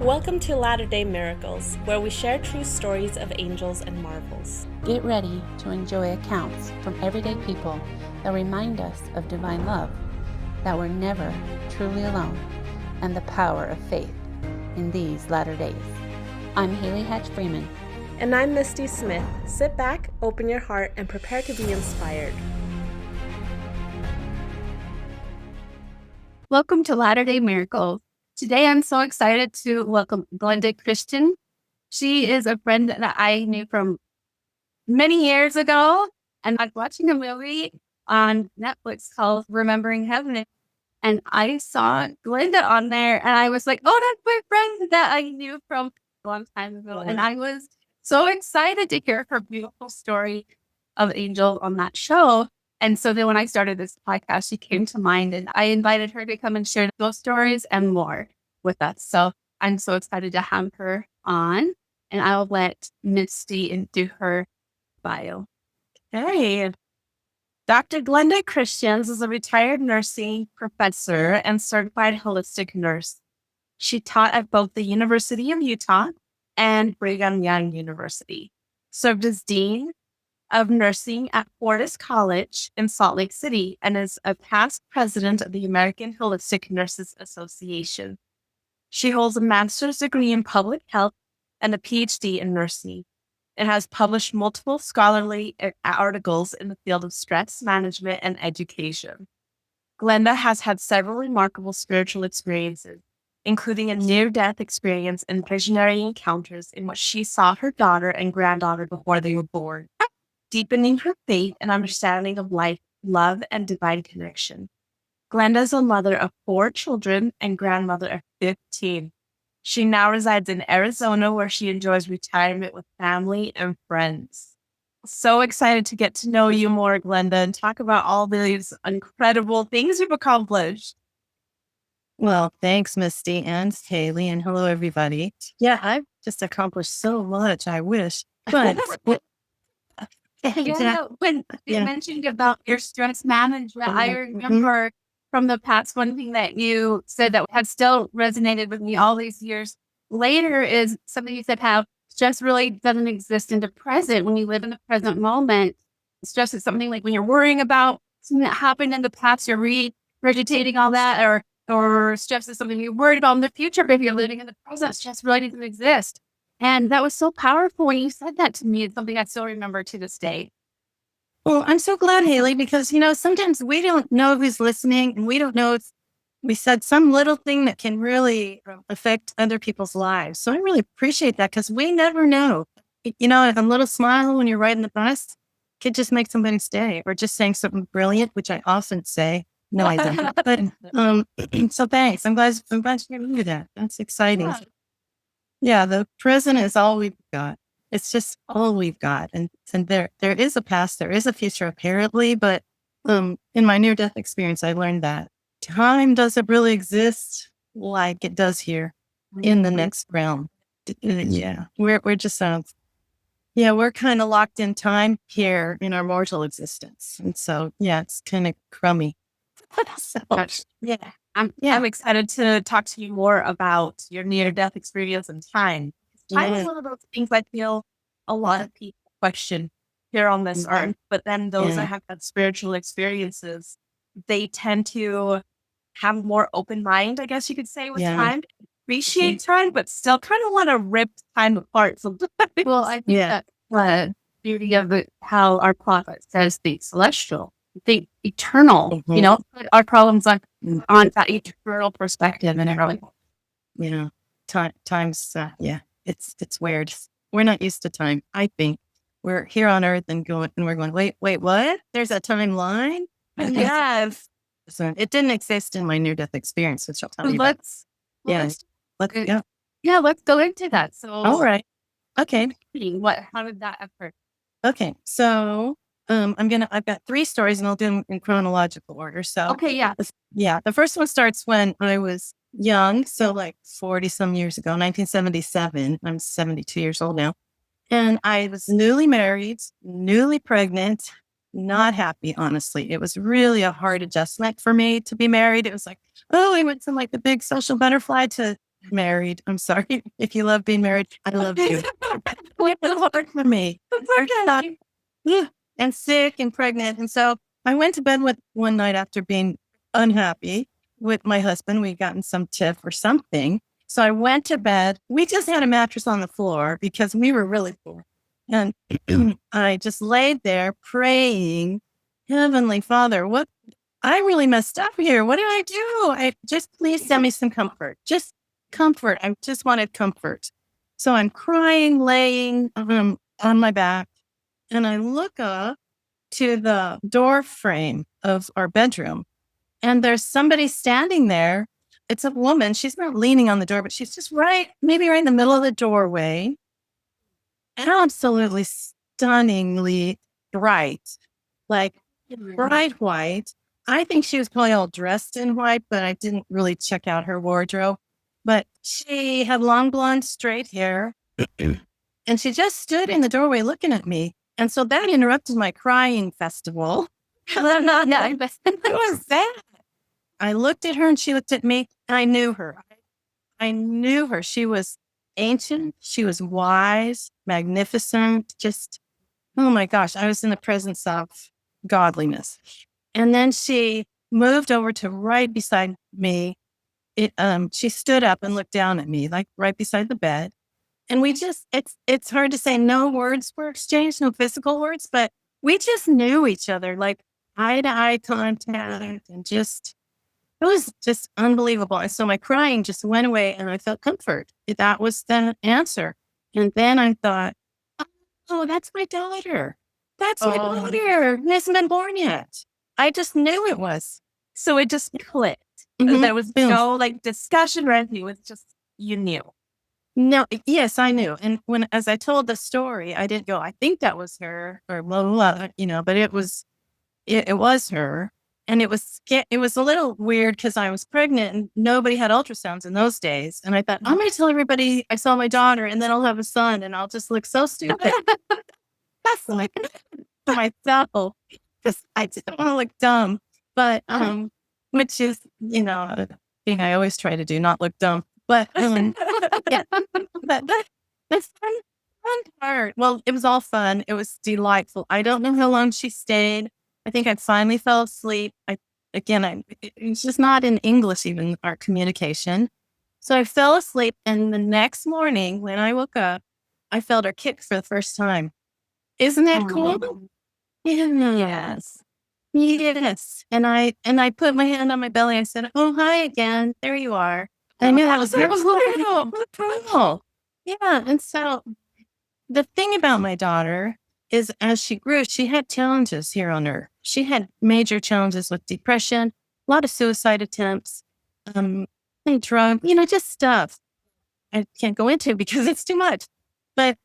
Welcome to Latter-day Miracles, where we share true stories of angels and marvels. Get ready to enjoy accounts from everyday people that remind us of divine love, that we're never truly alone, and the power of faith in these latter days. I'm Haley Hatch Freeman. And I'm Misty Smith. Sit back, open your heart, and prepare to be inspired. Welcome to Latter-day Miracles. Today I'm so excited to welcome Glenda Christiaens. She is a friend that I knew from many years ago, and I was watching a movie on Netflix called Remembering Heaven, and I saw Glenda on there, and I was like, oh, that's my friend that I knew from a long time ago. And I was so excited to hear her beautiful story of angels on that show. And so then when I started this podcast, she came to mind, and I invited her to come and share those stories and more with us. So I'm so excited to have her on, and I'll let Misty do her bio. Hey, Dr. Glenda Christiaens is a retired nursing professor and certified holistic nurse. She taught at both the University of Utah and Brigham Young University, served as Dean of Nursing at Fortis College in Salt Lake City, and is a past president of the American Holistic Nurses Association. She holds a master's degree in public health and a PhD in nursing, and has published multiple scholarly articles in the field of stress management and education. Glenda has had several remarkable spiritual experiences, including a near-death experience and visionary encounters in which she saw her daughter and granddaughter before they were born, deepening her faith and understanding of life, love, and divine connection. Glenda is a mother of 4 children and grandmother of 15. She now resides in Arizona, where she enjoys retirement with family and friends. So excited to get to know you more, Glenda, and talk about all these incredible things you've accomplished. Well, thanks, Misty and Haley, and hello, everybody. Yeah, I've just accomplished so much, I wish. But When you mentioned about your stress management, I remember from the past, one thing that you said that has still resonated with me all these years later is something you said, how stress really doesn't exist in the present. When you live in the present moment, stress is something like when you're worrying about something that happened in the past, you're regurgitating all that, or stress is something you're worried about in the future. But if you're living in the present, stress really doesn't exist. And that was so powerful when you said that to me. It's something I still remember to this day. well, I'm so glad, Haley, because, sometimes we don't know who's listening, and we don't know if we said some little thing that can really affect other people's lives. So I really appreciate that, because we never know. A little smile when you're riding the bus could just make somebody's day, or just saying something brilliant, which I often say. No, I don't. But so thanks. I'm glad you knew that. That's exciting. Yeah, the present is all we've got. It's just all we've got. And there is a past, there is a future apparently, but in my near-death experience, I learned that time doesn't really exist like it does here in the next realm. Yeah, we're just we're kind of locked in time here in our mortal existence. And so, yeah, it's kind of crummy. So, yeah. I'm excited to talk to you more about your near-death experience and time. Time is one of those things I feel a lot of people question here on this earth, but then those that have had spiritual experiences, they tend to have a more open mind, I guess you could say, with time, appreciate time, but still kind of want to rip time apart sometimes. Well, I think that's the beauty of it, how our prophet says the celestial, the eternal, put our problems on that eternal perspective and everything. Time's, it's weird. We're not used to time, I think. We're here on Earth and we're going, wait, what? There's a timeline? Yes. So it didn't exist in my near-death experience, which I'll tell you about. Let's go into that. So, all right. Okay. How did that occur? Okay. So, I've got 3 stories, and I'll do them in chronological order. So, okay. Yeah. The first one starts when I was young. So like 40 some years ago, 1977, I'm 72 years old now. And I was newly married, newly pregnant, not happy, honestly. It was really a hard adjustment for me to be married. It was like, I went from like the big social butterfly to married. I'm sorry. If you love being married, I love you. It's hard for me. Yeah, and sick and pregnant. And so I went to bed with one night after being unhappy with my husband. We'd gotten some tiff or something. So I went to bed. We just had a mattress on the floor because we were really poor. And I just laid there praying, Heavenly Father, what I really messed up here. What did I do? Just please send me some comfort. Just comfort. I just wanted comfort. So I'm crying, laying on my back, and I look up to the door frame of our bedroom, and there's somebody standing there. It's a woman. She's not leaning on the door, but she's just maybe right in the middle of the doorway. Absolutely stunningly bright, like bright white. I think she was probably all dressed in white, but I didn't really check out her wardrobe. But she had long blonde straight hair, and she just stood in the doorway looking at me. And so that interrupted my crying festival. What was that? I looked at her and she looked at me, and I knew her. I knew her. She was ancient. She was wise, magnificent. Just, oh my gosh, I was in the presence of godliness. And then she moved over to right beside me. She stood up and looked down at me, like right beside the bed. And it's hard to say, no words were exchanged, no physical words, but we just knew each other, like eye to eye contact, and it was just unbelievable. And so my crying just went away and I felt comfort. That was the answer. And then I thought, oh, that's my daughter. That's my daughter. Who hasn't been born yet. I just knew it was. So it just clicked. Mhm. There was no like discussion or anything. It was just, you knew. No, yes, I knew. And as I told the story, I didn't go, I think that was her or blah, blah, blah, but it was her. And it was a little weird because I was pregnant and nobody had ultrasounds in those days. And I thought, I'm going to tell everybody I saw my daughter and then I'll have a son and I'll just look so stupid. That's like to myself because I didn't want to look dumb. But, which is, a thing I always try to do, not look dumb. But, yeah, but that's fun part. Well, it was all fun. It was delightful. I don't know how long she stayed. I think I finally fell asleep. It's just not in English, even our communication. So I fell asleep. And the next morning when I woke up, I felt her kick for the first time. Isn't that cool? Yes. Yes. And I put my hand on my belly. I said, oh, hi again. There you are. I knew that was cool. Yeah. And so the thing about my daughter is as she grew, she had challenges here on Earth. She had major challenges with depression, a lot of suicide attempts, drug, just stuff I can't go into because it's too much. But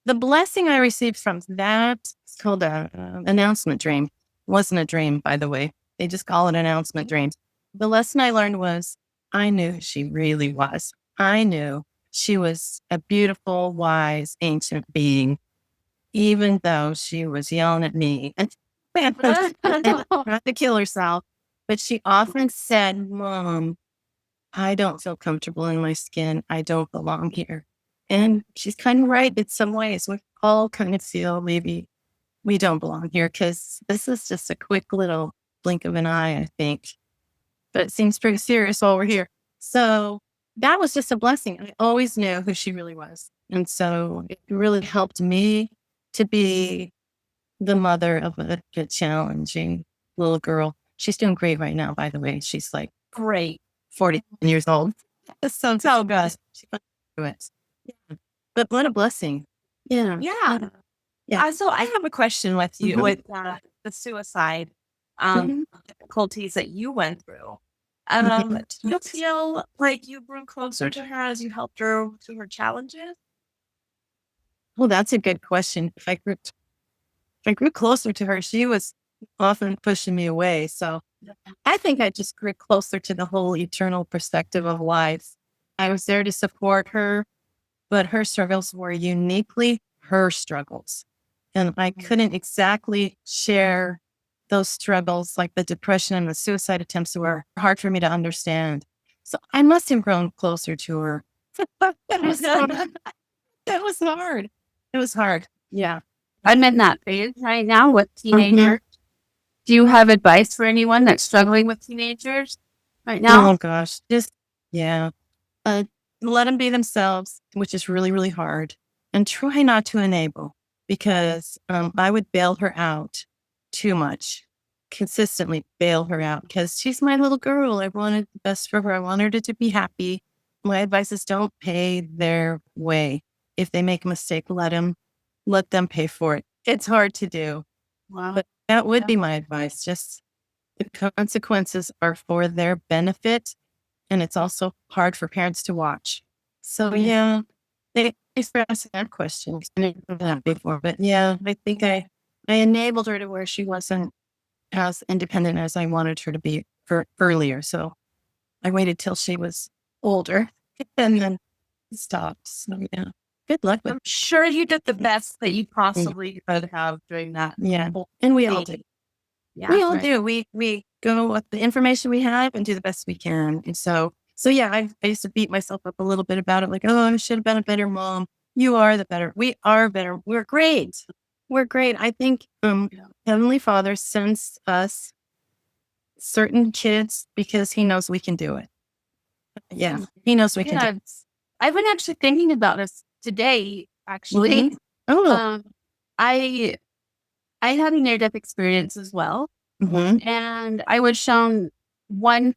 the blessing I received from that, it's called an announcement dream. It wasn't a dream, by the way. They just call it announcement dreams. The lesson I learned was I knew who she really was. I knew she was a beautiful, wise, ancient being, even though she was yelling at me and trying to kill herself. But she often said, Mom, I don't feel comfortable in my skin. I don't belong here. And she's kind of right in some ways. We all kind of feel maybe we don't belong here because this is just a quick little blink of an eye, I think. But it seems pretty serious while we're here. So that was just a blessing. I always knew who she really was. And so it really helped me to be the mother of a challenging little girl. She's doing great right now, by the way. She's like great, 40 years old. That sounds so good. Yeah. But what a blessing. Yeah. Yeah. Yeah. So I have a question with you with the suicide difficulties that you went through. Do you feel like you grew closer to her as you helped her through her challenges? Well, that's a good question. If I grew closer to her, she was often pushing me away. So I think I just grew closer to the whole eternal perspective of life. I was there to support her, but her struggles were uniquely her struggles. And I couldn't exactly share those struggles, like the depression and the suicide attempts were hard for me to understand. So I must have grown closer to her. That was hard. That was hard. It was hard. Yeah. I'm in that phase right now with Mm-hmm. teenagers. Do you have advice for anyone that's struggling with teenagers right now? Oh gosh. Just, yeah. Let them be themselves, which is really, really hard. And try not to enable, because I would bail her out too much. Consistently bail her out because she's my little girl. I wanted the best for her. I wanted her to be happy. My advice is don't pay their way. If they make a mistake, let them pay for it. It's hard to do, Wow. but that would be my advice. Just the consequences are for their benefit, and it's also hard for parents to watch. So yeah, thanks for asking that question. I didn't know that before, but yeah, I think I enabled her to where she wasn't as independent as I wanted her to be for earlier. So I waited till she was older and then stopped. So yeah, good luck with. I'm sure you did the best that you possibly could have during that. Yeah, and we all thing. do. Yeah, We all right. do. We go with the information we have and do the best we can. And so yeah, I used to beat myself up a little bit about it, like, oh, I should have been a better mom. You are the better. We are better. We're great. We're great. I think Heavenly Father sends us certain kids because He knows we can do it. Yeah, He knows we can do it. I've been actually thinking about this today, actually. Oh, I had a near-death experience as well. mhm. And I was shown one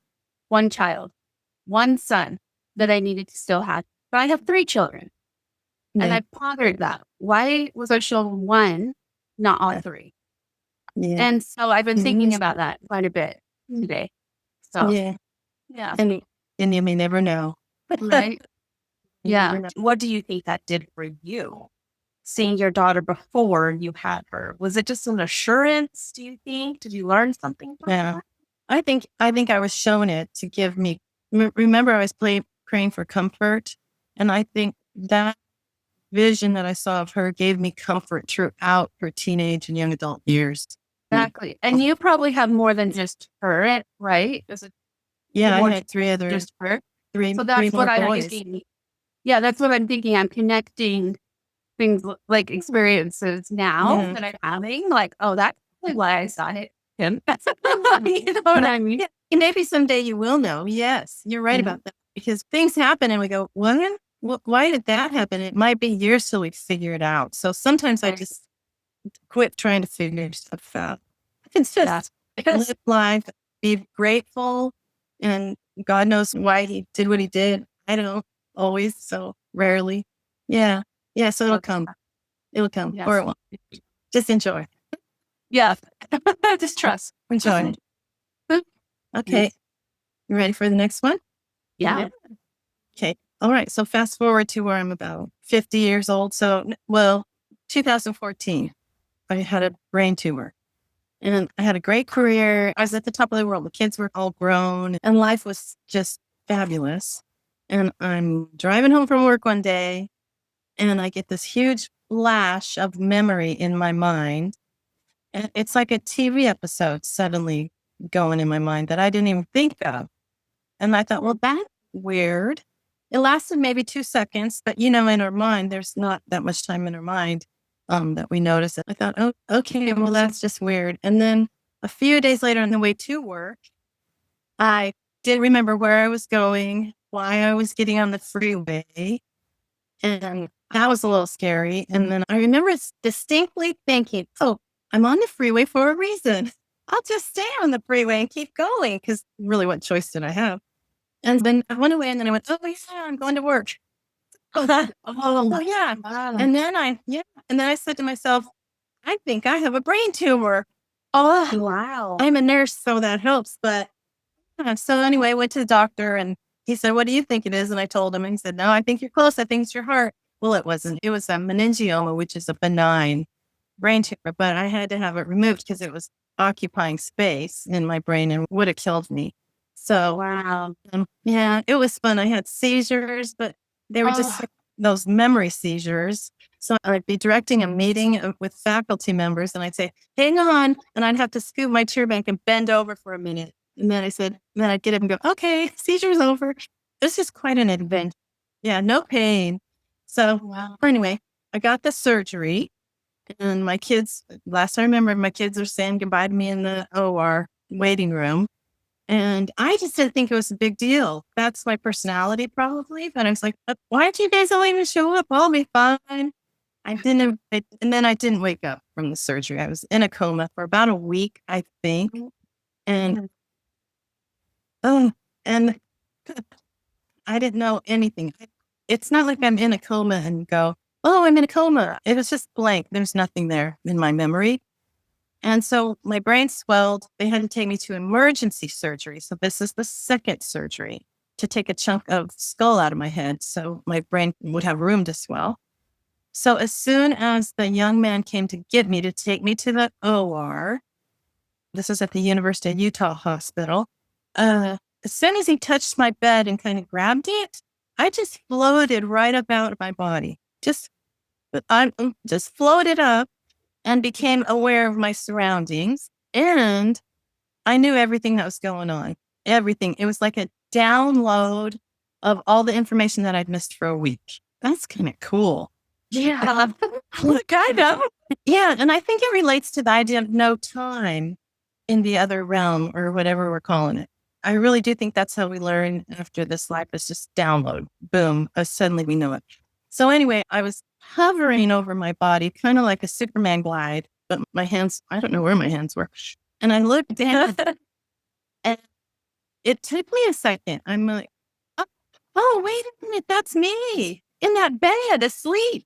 child, one son that I needed to still have. But I have 3 children. And Yeah. I pondered that. Why was I shown one, not all 3? Yeah. And so I've been thinking about that quite a bit today. So yeah. And you may never know. right. You Yeah. never know. What do you think that did for you? Seeing your daughter before you had her, was it just an assurance? Do you think? Did you learn something from Yeah. that? I think I was shown it to give me. Remember, I was praying for comfort, and I think that vision that I saw of her gave me comfort throughout her teenage and young adult years. Exactly. And you probably have more than just her, right? Is it Yeah, more I had 3 other just her? three. So three that's more what I'm boys. thinking. Yeah, that's what I'm thinking. I'm connecting things like experiences now Yeah. that I'm having. Like, oh, that's probably why I saw it. Him. You know what I mean? Yeah, and maybe someday you will know. Yes, you're right Mhm. about that, because things happen and we go, what? Why did that happen? It might be years till we figure it out. So sometimes I Right. just quit trying to figure stuff out. It's just live life, be grateful, and God knows why He did what He did. I don't always, so rarely. Yeah, yeah. So it'll come. It'll come, Yes. or it won't. Just enjoy. Yeah. Just trust. Enjoy. Okay, you ready for the next one? Yeah. Okay. All right. So fast forward to where I'm about 50 years old. So, 2014, I had a brain tumor and I had a great career. I was at the top of the world. The kids were all grown and life was just fabulous. And I'm driving home from work one day and I get this huge flash of memory in my mind. And it's like a TV episode suddenly going in my mind that I didn't even think of. And I thought, well, that's weird. It lasted maybe 2 seconds, but in our mind, there's not that much time in our mind that we notice it. I thought, oh, okay, well, that's just weird. And then a few days later on the way to work, I did remember where I was going, why I was getting on the freeway. And that was a little scary. And then I remember distinctly thinking, oh, I'm on the freeway for a reason. I'll just stay on the freeway and keep going, because really, what choice did I have? And then I went away and then I went, oh, yeah, I'm going to work. Oh, yeah. And then I said to myself, I think I have a brain tumor. Oh, Wow. I'm a nurse, so that helps. But so anyway, I went to the doctor and he said, what do you think it is? And I told him, and he said, no, I think you're close. I think it's your heart. Well, it wasn't. It was a meningioma, which is a benign brain tumor, but I had to have it removed because it was occupying space in my brain and would have killed me. So, Wow. yeah, it was fun. I had seizures, but they were just like those memory seizures. So I'd be directing a meeting with faculty members and I'd say, hang on. And I'd have to scoot my chair back and bend over for a minute And then I'd get up and go, okay, seizure's over. This is quite an adventure. Yeah, no pain. So anyway, I got the surgery, and my kids, last I remember, my kids are saying goodbye to me in the OR waiting room. And I just didn't think it was a big deal. That's my personality probably. But I was like, why don't you guys all even show up? I'll be fine. And then I didn't wake up from the surgery. I was in a coma for about a week, I think. And, and I didn't know anything. It's not like I'm in a coma and go, oh, I'm in a coma. It was just blank. There's nothing there in my memory. And so my brain swelled. They had to take me to emergency surgery. So this is the second surgery to take a chunk of skull out of my head so my brain would have room to swell. So as soon as the young man came to get me to take me to the OR, this is at the University of Utah Hospital, as soon as he touched my bed and kind of grabbed it, I just floated right about my body. I just floated up and became aware of my surroundings. And I knew everything that was going on. Everything. It was like a download of all the information that I'd missed for a week. That's kind of cool. Yeah. Kind of. Yeah. And I think it relates to the idea of no time in the other realm or whatever we're calling it. I really do think that's how we learn after this life is just download. Boom. Suddenly we know it. So anyway, I was hovering over my body, kind of like a Superman glide, but my hands, I don't know where my hands were. And I looked down and it took me a second. I'm like, oh, wait a minute. That's me in that bed asleep.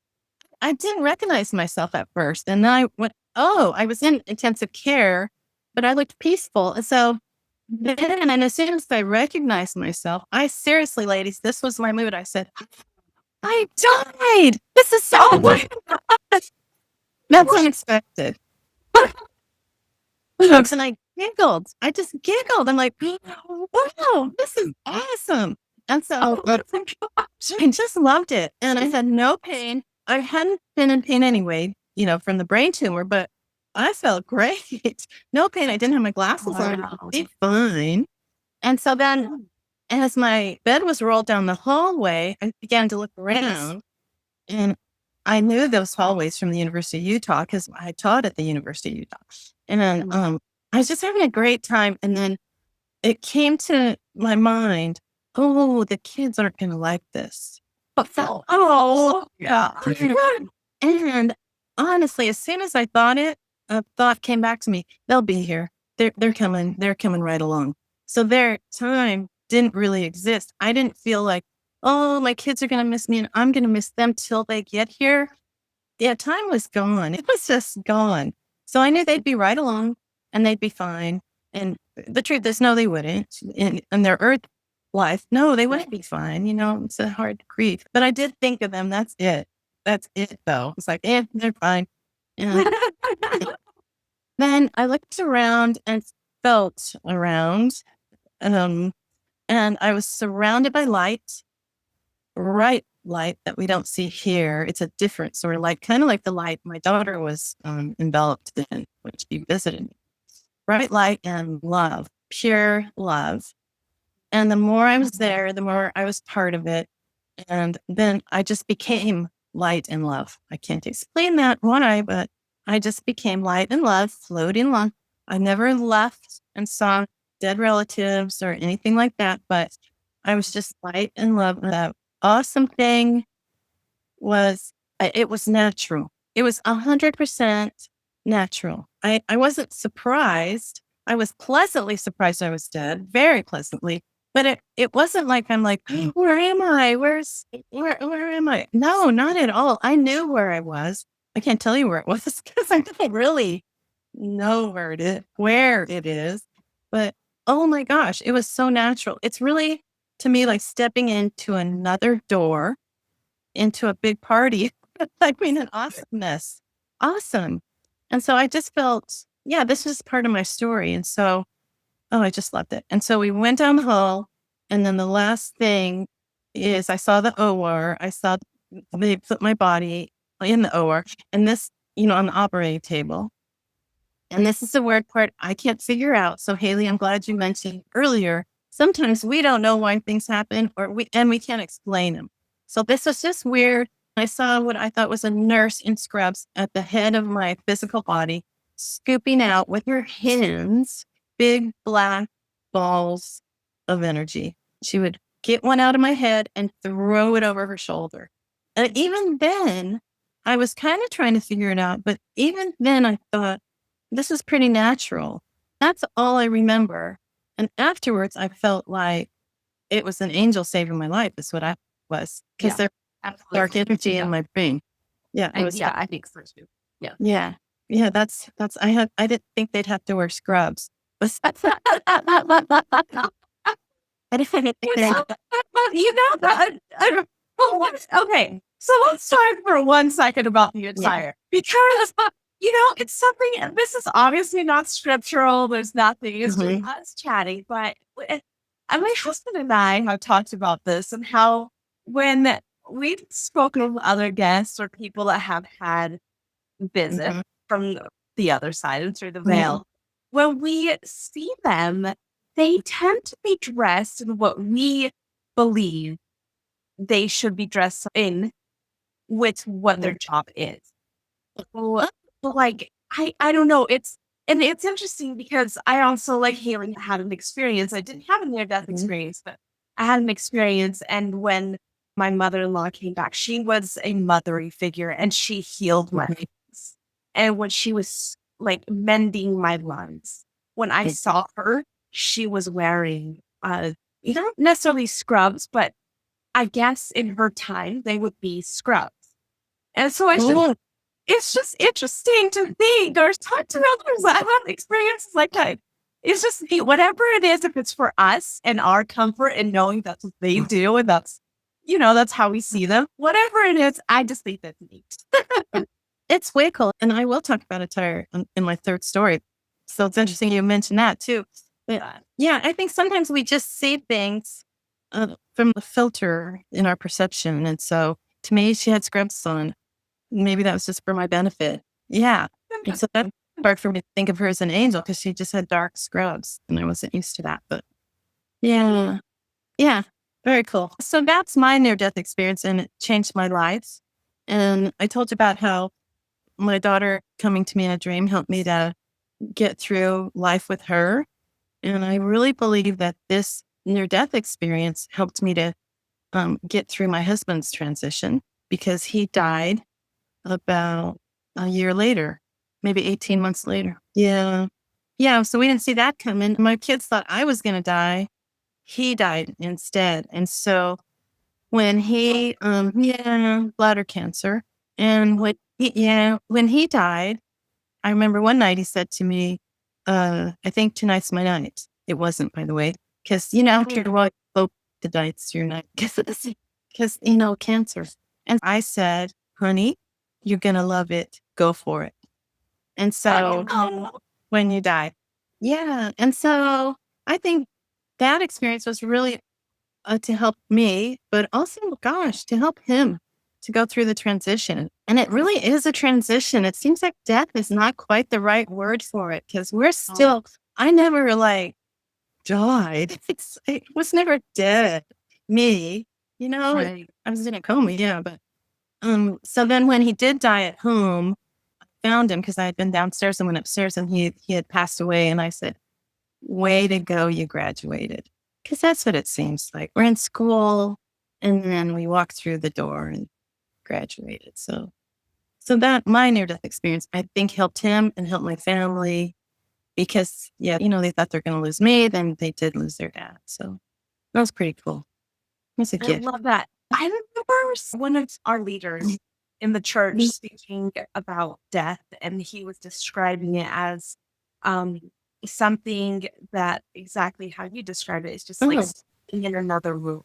I didn't recognize myself at first. And then I went, oh, I was in intensive care, but I looked peaceful. And so then, and as soon as I recognized myself, I seriously, ladies, this was my mood. I said, I died. This is so weird. That's unexpected. And I giggled. I just giggled. I'm like, wow, this is awesome. And so I just loved it. And I had no pain. I hadn't been in pain anyway, from the brain tumor, but I felt great. No pain. I didn't have my glasses on. It's fine. And so then as my bed was rolled down the hallway, I began to look around, and I knew those hallways from the University of Utah because I taught at the University of Utah. And then I was just having a great time. And then it came to my mind, oh, the kids aren't going to like this. Oh, yeah. And honestly, as soon as I thought it, a thought came back to me. They'll be here. They're coming. They're coming right along. So their time didn't really exist. I didn't feel like, oh, my kids are going to miss me and I'm going to miss them till they get here. Yeah, time was gone. It was just gone. So I knew they'd be right along and they'd be fine. And the truth is, no, they wouldn't. In their earth life, no, they wouldn't be fine. It's a hard grief. But I did think of them. That's it. That's it, though. It's like, they're fine. And then I looked around and felt around. And I was surrounded by light, bright light that we don't see here. It's a different sort of light, kind of like the light my daughter was enveloped in when she visited me. Bright light and love, pure love. And the more I was there, the more I was part of it. And then I just became light and love. I can't explain that why, but I just became light and love, floating along. I never left and saw dead relatives or anything like that, but I was just light and love. That awesome thing was, it was natural. It was 100% natural. I wasn't surprised. I was pleasantly surprised I was dead, very pleasantly. But it wasn't like I'm like, where am I? Where am I? No, not at all. I knew where I was. I can't tell you where it was because I don't really know where it is. But oh my gosh, it was so natural. It's really, to me, like stepping into another door, into a big party. I mean, an awesomeness. Awesome. And so I just felt, yeah, this is part of my story. And so, I just loved it. And so we went down the hall. And then the last thing is I saw the OR. I saw they put my body in the OR and this, on the operating table. And this is the word part I can't figure out. So Haley, I'm glad you mentioned earlier. Sometimes we don't know why things happen we can't explain them. So this was just weird. I saw what I thought was a nurse in scrubs at the head of my physical body, scooping out with her hands big black balls of energy. She would get one out of my head and throw it over her shoulder. And even then, I was kind of trying to figure it out. But even then, I thought, this is pretty natural. That's all I remember. And afterwards, I felt like it was an angel saving my life, is what I was. Because there's dark energy in my brain. Yeah. I think so too. Yeah. Yeah. I didn't think they'd have to wear scrubs. I didn't think Okay, so let's talk for 1 second about the attire because it's something. And this is obviously not scriptural. There's nothing. It's just us chatting. But my husband and I have talked about this and how when we've spoken with other guests or people that have had visit from the other side and through the veil, when we see them, they tend to be dressed in what we believe they should be dressed in with what their job is. But I don't know. It's interesting because I also, like Haley, had an experience. I didn't have a near-death experience, but I had an experience. And when my mother-in-law came back, she was a mothery figure and she healed my hands. And when she was like mending my lungs, when I saw her, she was wearing not necessarily scrubs, but I guess in her time they would be scrubs. And so it's just interesting to think or talk to others that have experiences like that. It's just whatever it is, if it's for us and our comfort and knowing that's what they do and that's how we see them. Whatever it is, I just think that's neat. It's way cool. And I will talk about attire in my third story. So it's interesting you mentioned that too. But yeah, I think sometimes we just see things from the filter in our perception. And so to me, she had scrubs on. Maybe that was just for my benefit. Yeah. And so that's hard for me to think of her as an angel because she just had dark scrubs and I wasn't used to that. But yeah. Yeah. Very cool. So that's my near-death experience and it changed my life. And I told you about how my daughter coming to me in a dream helped me to get through life with her. And I really believe that this near-death experience helped me to get through my husband's transition because he died about a year later, maybe 18 months later. Yeah. Yeah. So we didn't see that coming. My kids thought I was going to die. He died instead. And so when he, bladder cancer. And when he died, I remember one night he said to me, I think tonight's my night. It wasn't, by the way, because, after a while, hope tonight's your night because, cancer. And I said, honey, you're going to love it. Go for it. And so when you die. Yeah. And so I think that experience was really to help me, but also, to help him to go through the transition. And it really is a transition. It seems like death is not quite the right word for it because we're still, I never died. It was never dead. Me, Right. I was in a coma. Yeah. But, so then when he did die at home, I found him because I had been downstairs and went upstairs and he had passed away. And I said, way to go. You graduated. Because that's what it seems like. We're in school and then we walk through the door and graduated. So that my near-death experience, I think helped him and helped my family because, they thought they're going to lose me. Then they did lose their dad. So that was pretty cool. It was a I gift. love that. I remember one of our leaders in the church speaking about death, and he was describing it as something that exactly how you described it. It's just like being in another room.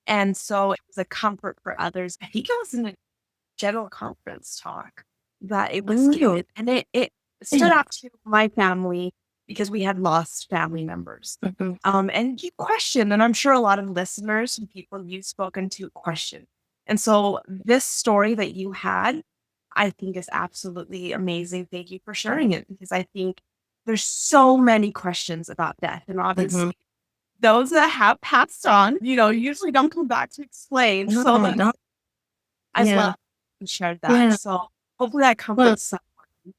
And so it was a comfort for others. I think it was in a general conference talk that it was given. And it stood out to my family because we had lost family members. And you question, and I'm sure a lot of listeners and people you've spoken to question. And so this story that you had, I think is absolutely amazing. Thank you for sharing it, because I think there's so many questions about death. And obviously, those that have passed on, usually don't come back to explain. No, So no. I Yeah. love you shared that. Yeah. So hopefully that comforts someone.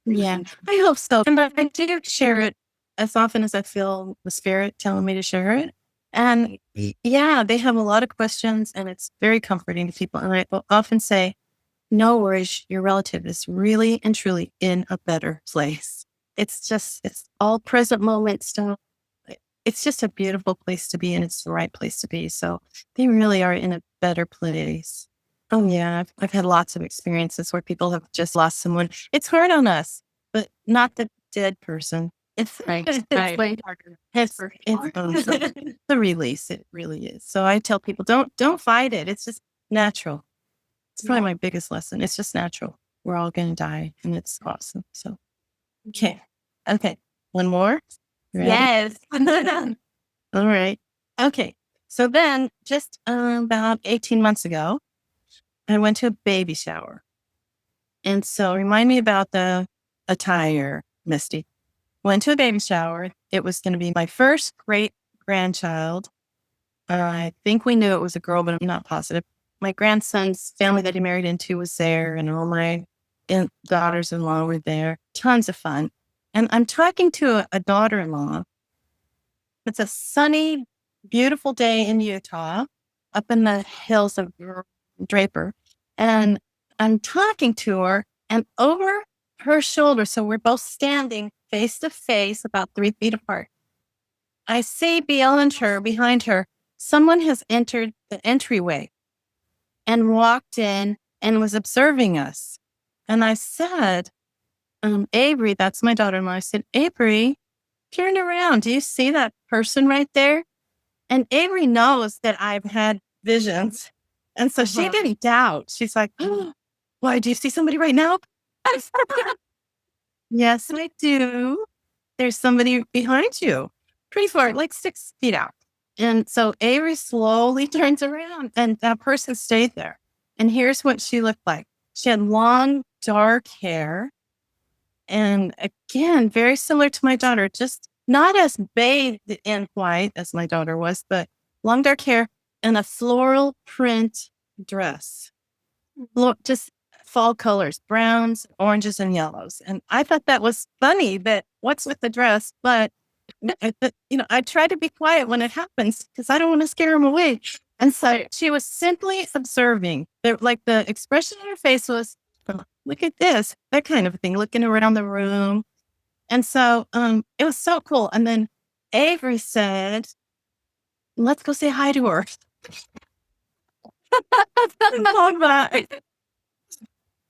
Yeah, I hope so. And I do share it as often as I feel the spirit telling me to share it. And yeah, they have a lot of questions and it's very comforting to people. And I will often say, no worries, your relative is really and truly in a better place. It's all present moment stuff. It's just a beautiful place to be and it's the right place to be. So they really are in a better place. Oh yeah, I've had lots of experiences where people have just lost someone. It's hard on us, but not the dead person. It's Right. it's way harder. It's the release. It really is. So I tell people, don't fight it. It's just natural. It's probably my biggest lesson. It's just natural. We're all going to die, and it's awesome. So okay, one more. You ready? Yes. All right. Okay. So then, just about 18 months ago, I went to a baby shower. And so remind me about the attire, Misty. Went to a baby shower. It was going to be my first great grandchild. I think we knew it was a girl, but I'm not positive. My grandson's family that he married into was there, and all my daughters-in-law were there. Tons of fun. And I'm talking to a daughter-in-law. It's a sunny, beautiful day in Utah, up in the hills of Draper. And I'm talking to her, and over her shoulder, so we're both standing face to face, about 3 feet apart. I see behind her, someone has entered the entryway and walked in and was observing us. And I said, Avery, that's my daughter-in-law. I said, Avery, turn around. Do you see that person right there? And Avery knows that I've had visions. And so she didn't doubt. She's like, oh, why, do you see somebody right now? Yes, I do. There's somebody behind you. Pretty far, like 6 feet out. And so Avery slowly turns around and that person stayed there. And here's what she looked like. She had long, dark hair. And again, very similar to my daughter, just not as bathed in white as my daughter was, but long, dark hair and a floral print dress. Just fall colors, browns, oranges, and yellows. And I thought that was funny that what's with the dress, but I try to be quiet when it happens because I don't want to scare him away. And so she was simply observing. Like the expression on her face was, look at this, that kind of thing, looking around the room. And so it was so cool. And then Avery said, let's go say hi to her.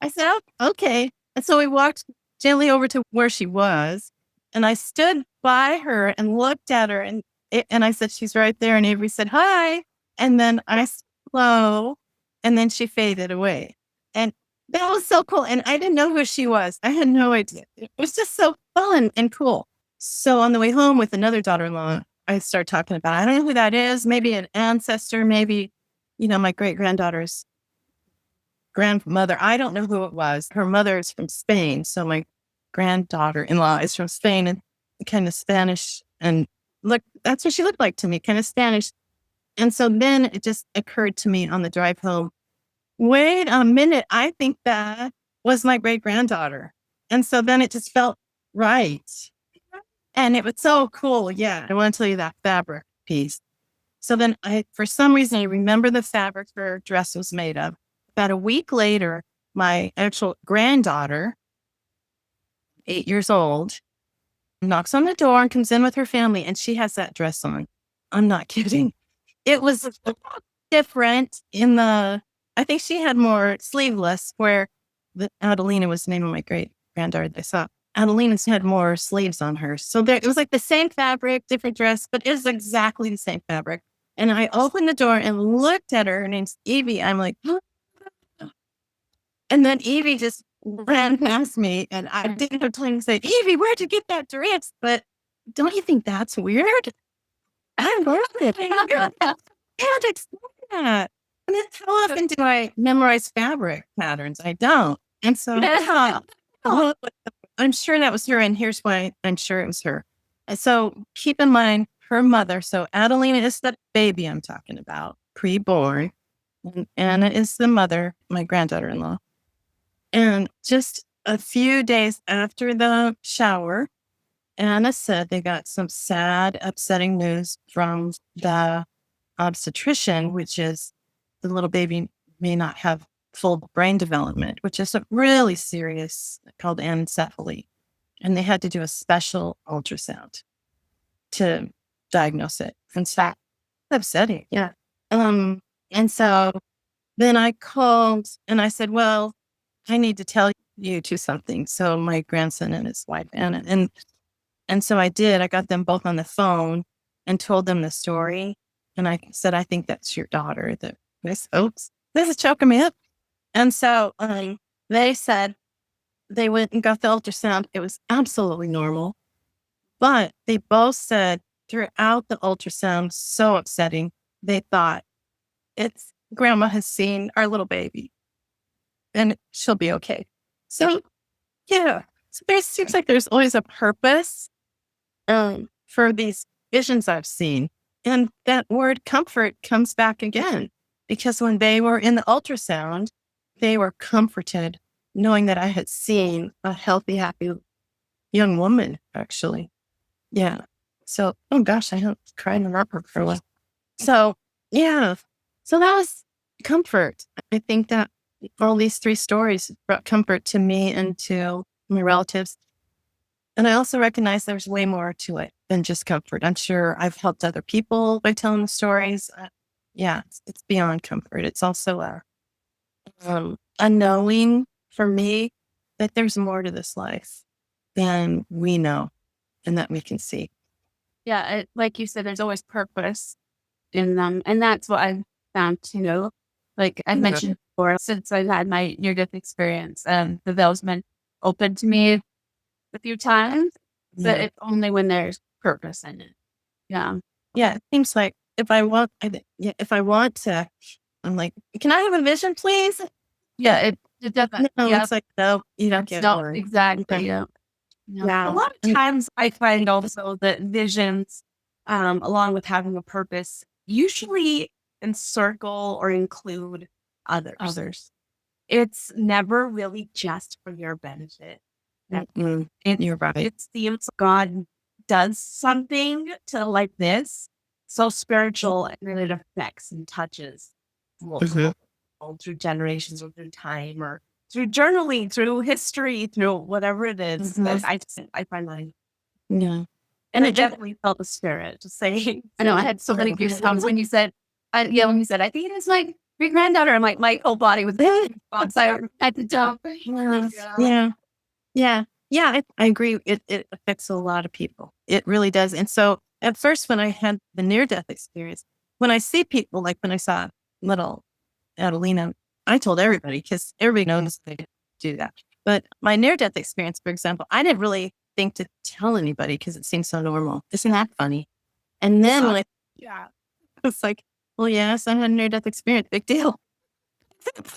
I said, oh, okay. And so we walked gently over to where she was. And I stood by her and looked at her. And I said, she's right there. And Avery said, hi. And then I said, hello. And then she faded away. And that was so cool. And I didn't know who she was. I had no idea. It was just so fun and cool. So on the way home with another daughter-in-law, I started talking about, I don't know who that is. Maybe an ancestor, maybe, my great-granddaughter's grandmother. I don't know who it was. Her mother is from Spain. So my granddaughter-in-law is from Spain and kind of Spanish. And look, that's what she looked like to me, kind of Spanish. And so then it just occurred to me on the drive home, wait a minute, I think that was my great-granddaughter. And so then it just felt right. And it was so cool. Yeah, I want to tell you that fabric piece. So then for some reason, I remember the fabric her dress was made of. About a week later, my actual granddaughter, 8 years old, knocks on the door and comes in with her family, and she has that dress on. I'm not kidding. It was different I think she had more sleeveless, where Adelina was the name of my great-granddaughter that I saw. Adelina's had more sleeves on her. So it was like the same fabric, different dress, but it was exactly the same fabric. And I opened the door and looked at her. Her name's Evie. I'm like, huh? And then Evie just ran past me, and I didn't have time to say, Evie, where'd you get that dress? But don't you think that's weird? I love it. I can't explain that. And then how often do I memorize fabric patterns? I don't. And so yeah, I'm sure that was her. And here's why I'm sure it was her. And so keep in mind her mother. So Adelina is the baby I'm talking about, pre-born. And Anna is the mother, my granddaughter-in-law. And just a few days after the shower, Anna said they got some sad, upsetting news from the obstetrician, which is the little baby may not have full brain development, which is a really serious, called anencephaly. And they had to do a special ultrasound to diagnose it. And so upsetting. Yeah. And so then I called and I said, well, I need to tell you two something. So my grandson and his wife, Anna, and so I did. I got them both on the phone and told them the story. And I said, I think that's your daughter. Oops, this is choking me up. And so they said they went and got the ultrasound. It was absolutely normal. But they both said throughout the ultrasound, so upsetting, they thought, it's grandma has seen our little baby and she'll be okay. So, yeah. So there seems like there's always a purpose for these visions I've seen. And that word comfort comes back again, because when they were in the ultrasound, they were comforted knowing that I had seen a healthy, happy young woman, actually. Yeah. So, oh gosh, I haven't cried in rubber for a while. So, yeah. So that was comfort. I think that all these three stories brought comfort to me and to my relatives. And I also recognize there's way more to it than just comfort. I'm sure I've helped other people by telling the stories. Yeah, it's beyond comfort. It's also a knowing for me that there's more to this life than we know and that we can see. Yeah, like you said, there's always purpose in them. And that's what I've found, like I mentioned before, since I've had my near-death experience, the veil's been open to me a few times, but it's only when there's purpose in it. Yeah. Yeah, it seems like if I want to, I'm like, can I have a vision, please? Yeah, it doesn't. No, Yeah, it's like, no, you don't get no, one. exactly. Okay. Yeah. A lot of times I find also that visions, along with having a purpose, usually encircle or include others. It's never really just for your benefit. You're right. It seems God does something to like this so spiritual, and it affects and touches multiple people through generations or through time or through journaling, through history, through whatever it is. That I find that. Yeah. And I definitely felt the spirit just saying. I know I had so many goosebumps when you said, when you said, I think it's my great-granddaughter. I'm like, my whole body was I had to jump. Yeah, I agree. It affects a lot of people. It really does. And so at first, when I had the near-death experience, when I see people, like when I saw little Adelina, I told everybody because everybody knows they do that. But my near-death experience, for example, I didn't really think to tell anybody because it seemed so normal. Isn't that funny? And then when I was like, well, yes, I had a near-death experience. Big deal.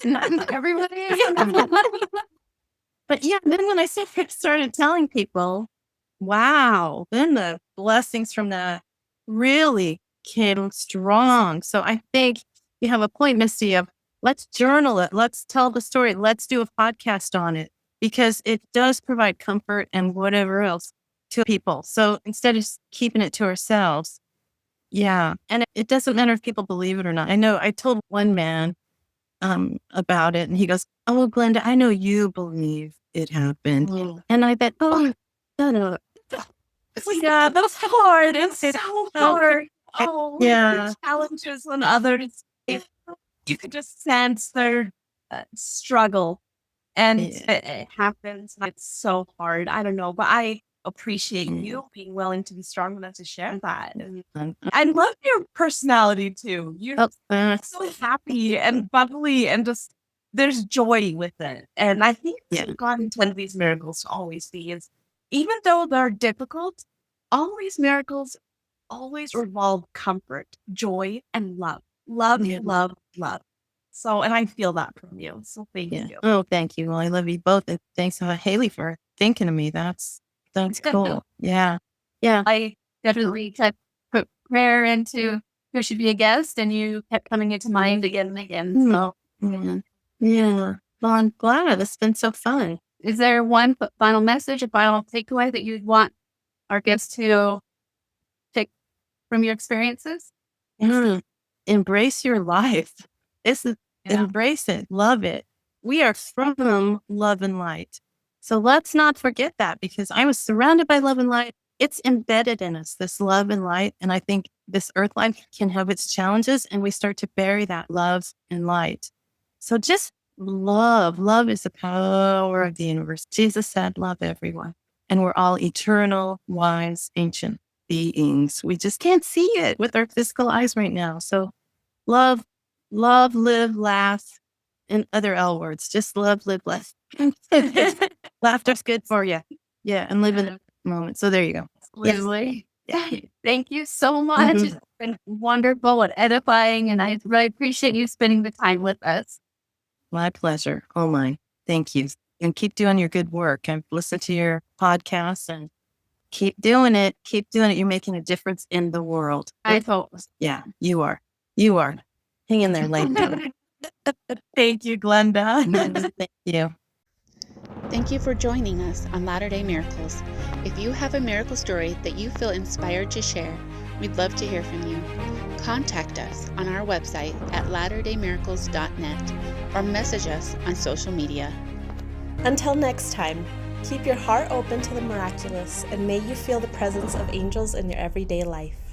Not everybody. But yeah, then when I started telling people, wow, then the blessings from that really came strong. So I think you have a point, Misty, of let's journal it. Let's tell the story. Let's do a podcast on it because it does provide comfort and whatever else to people. So instead of just keeping it to ourselves, yeah. And it doesn't matter if people believe it or not. I know I told one man about it and he goes, oh, Glenda, I know you believe it happened. And I bet, no. Yeah, that's hard. It's so hard. Oh, yeah. Challenges when others, you could just sense their struggle. And it happens. It's so hard. I don't know, but I appreciate you being willing to be strong enough to share that. And I love your personality too. You're so happy and bubbly and just there's joy with it. And I think God intended these miracles to always be is even though they're difficult, always miracles always revolve comfort, joy, and love. Love, love, love. So, and I feel that from you. So thank Yeah. you. Oh, thank you. Well, I love you both. And thanks, Haley, for thinking of me. That's cool. Yeah. Yeah. I definitely kept put prayer into who should be a guest, and you kept coming into mind again and again. So, Yeah. Well, I'm glad. It's been so fun. is there one final message, a final takeaway that you'd want our guests to take from your experiences? Embrace your life. Embrace it. Love it. We are from love and light. So let's not forget that, because I was surrounded by love and light. It's embedded in us, this love and light. And I think this earth life can have its challenges, and we start to bury that love and light. So just love. Love is the power of the universe. Jesus said, love everyone. And we're all eternal, wise, ancient beings. We just can't see it with our physical eyes right now. So love, live, laugh, and other L words. Just love, live, laugh. Laughter's good for you. Yeah, and live in the moment. So there you go. Absolutely. Yeah. Thank you so much. It's been wonderful and edifying, and I really appreciate you spending the time with us. My pleasure. Oh, mine. Thank you. And keep doing your good work. I've listened to your podcast, and keep doing it. Keep doing it. You're making a difference in the world. I hope. Yeah, you are. You are. Hang in there, lady. Thank you, Glenda. Thank you. Thank you for joining us on Latter-day Miracles. If you have a miracle story that you feel inspired to share, we'd love to hear from you. Contact us on our website at latterdaymiracles.net or message us on social media. Until next time, keep your heart open to the miraculous, and may you feel the presence of angels in your everyday life.